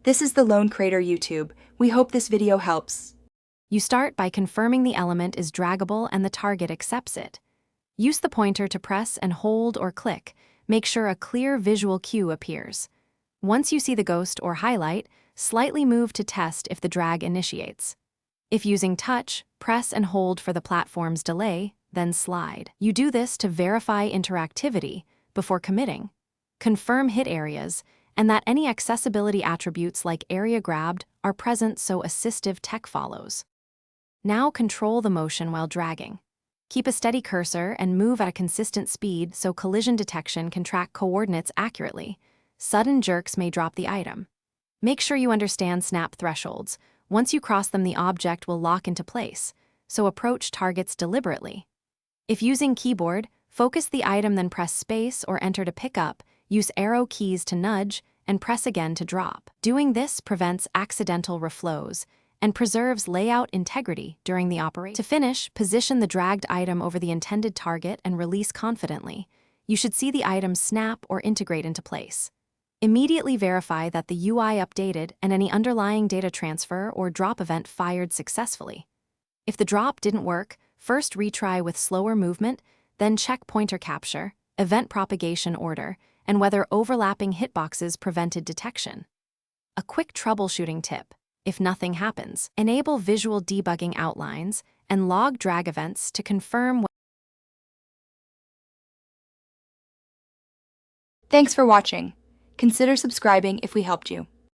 This is the Lone Crater YouTube. We hope this video helps. You start by confirming the element is draggable and the target accepts it. Use the pointer to press and hold or click. Make sure a clear visual cue appears. Once you see the ghost or highlight, slightly move to test if the drag initiates. If using touch, press and hold for the platform's delay, then slide. You do this to verify interactivity before committing. Confirm hit areas, and that any accessibility attributes like area grabbed are present so assistive tech follows. Now control the motion while dragging. Keep a steady cursor and move at a consistent speed so collision detection can track coordinates accurately. Sudden jerks may drop the item. Make sure you understand snap thresholds. Once you cross them, the object will lock into place, so approach targets deliberately. If using keyboard, focus the item then press space or enter to pick up, use arrow keys to nudge, and press again to drop. Doing this prevents accidental reflows and preserves layout integrity during the operation. To finish, position the dragged item over the intended target and release confidently. You should see the item snap or integrate into place. Immediately verify that the UI updated and any underlying data transfer or drop event fired successfully. If the drop didn't work, first retry with slower movement, then check pointer capture, event propagation order, and whether overlapping hitboxes prevented detection. A quick troubleshooting tip: if nothing happens, enable visual debugging outlines and log drag events to confirm. Thanks for watching. Consider subscribing if we helped you.